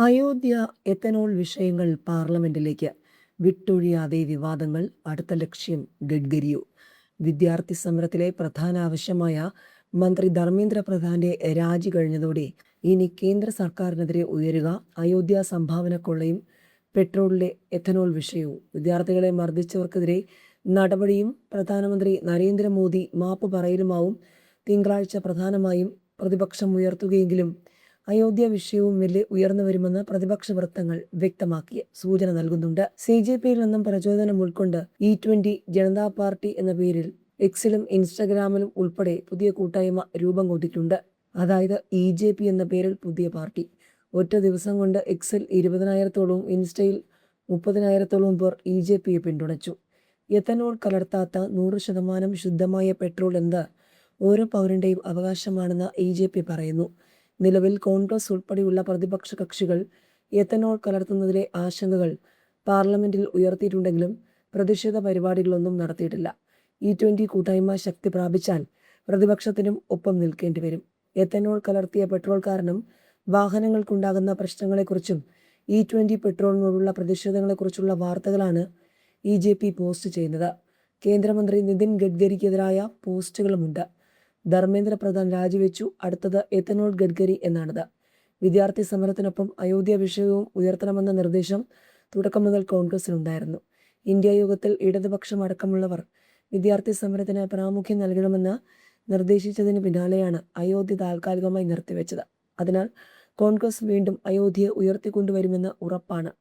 Ayodhya ethanol വിഷയങ്ങൾ പാർലമെന്റിലേക്ക് വിട്ടൊഴിയാതെ വിവാദങ്ങൾ. അടുത്ത ലക്ഷ്യം ഗഡ്കരിയോ? വിദ്യാർത്ഥി സമരത്തിലെ പ്രധാന ആവശ്യമായ മന്ത്രി ധർമ്മേന്ദ്ര പ്രധാന്റെ രാജി കഴിഞ്ഞതോടെ ഇനി കേന്ദ്ര സർക്കാരിനെതിരെ ഉയരുക അയോധ്യ സംഭാവന കൊള്ളയും പെട്രോളിലെ എത്തനോൾ വിഷയവും. വിദ്യാർത്ഥികളെ മർദ്ദിച്ചവർക്കെതിരെ നടപടിയും പ്രധാനമന്ത്രി നരേന്ദ്രമോദി മാപ്പ് പറയലുമാവും തിങ്കളാഴ്ച പ്രധാനമായും പ്രതിപക്ഷം ഉയർത്തുകയെങ്കിലും അയോധ്യ വിഷയവും വലിയ ഉയർന്നു വരുമെന്ന് പ്രതിപക്ഷ വൃത്തങ്ങൾ വ്യക്തമാക്കിയ സൂചന നൽകുന്നുണ്ട്. CJPയിൽ നിന്നും പ്രചോദനം ഉൾക്കൊണ്ട് E20 ജനതാ പാർട്ടി എന്ന പേരിൽ എക്സിലും ഇൻസ്റ്റഗ്രാമിലും ഉൾപ്പെടെ പുതിയ കൂട്ടായ്മ രൂപം കൊണ്ടിട്ടുണ്ട്. അതായത് EJP എന്ന പേരിൽ പുതിയ പാർട്ടി. ഒറ്റ ദിവസം കൊണ്ട് എക്സിൽ 20,000-ഓളവും ഇൻസ്റ്റയിൽ 30,000-ഓളം പേർ EJPയെ പിന്തുണച്ചു. എത്തനോൾ കലർത്താത്ത 100% ശുദ്ധമായ പെട്രോൾ എന്നത് ഓരോ പൗരന്റെയും അവകാശമാണെന്ന് EJP പറയുന്നു. നിലവിൽ കോൺഗ്രസ് ഉൾപ്പെടെയുള്ള പ്രതിപക്ഷ കക്ഷികൾ എത്തനോൾ കലർത്തുന്നതിലെ ആശങ്കകൾ പാർലമെന്റിൽ ഉയർത്തിയിട്ടുണ്ടെങ്കിലും പ്രതിഷേധ പരിപാടികളൊന്നും നടത്തിയിട്ടില്ല. E20 കൂട്ടായ്മ ശക്തി പ്രാപിച്ചാൽ പ്രതിപക്ഷത്തിനും ഒപ്പം നിൽക്കേണ്ടി വരും. എത്തനോൾ കലർത്തിയ പെട്രോൾ കാരണം വാഹനങ്ങൾക്കുണ്ടാകുന്ന പ്രശ്നങ്ങളെക്കുറിച്ചും E20 പെട്രോളിനോടുള്ള പ്രതിഷേധങ്ങളെക്കുറിച്ചുള്ള വാർത്തകളാണ് EJP പോസ്റ്റ് ചെയ്യുന്നത്. കേന്ദ്രമന്ത്രി നിതിൻ ഗഡ്കരിക്കെതിരായ പോസ്റ്റുകളുമുണ്ട്. ധർമ്മേന്ദ്ര പ്രധാൻ രാജിവെച്ചു, അടുത്തത് എത്തനോൾ ഗഡ്കരി എന്നാണിത്. വിദ്യാർത്ഥി സമരത്തിനൊപ്പം അയോധ്യ വിഷയവും ഉയർത്തണമെന്ന നിർദ്ദേശം തുടക്കം മുതൽ കോൺഗ്രസിനുണ്ടായിരുന്നു. ഇന്ത്യ യോഗത്തിൽ ഇടതുപക്ഷം അടക്കമുള്ളവർ വിദ്യാർത്ഥി സമരത്തിന് പ്രാമുഖ്യം നൽകണമെന്ന് നിർദ്ദേശിച്ചതിന് പിന്നാലെയാണ് അയോധ്യ താൽക്കാലികമായി നിർത്തിവെച്ചത്. അതിനാൽ കോൺഗ്രസ് വീണ്ടും അയോധ്യയെ ഉയർത്തിക്കൊണ്ടുവരുമെന്ന് ഉറപ്പാണ്.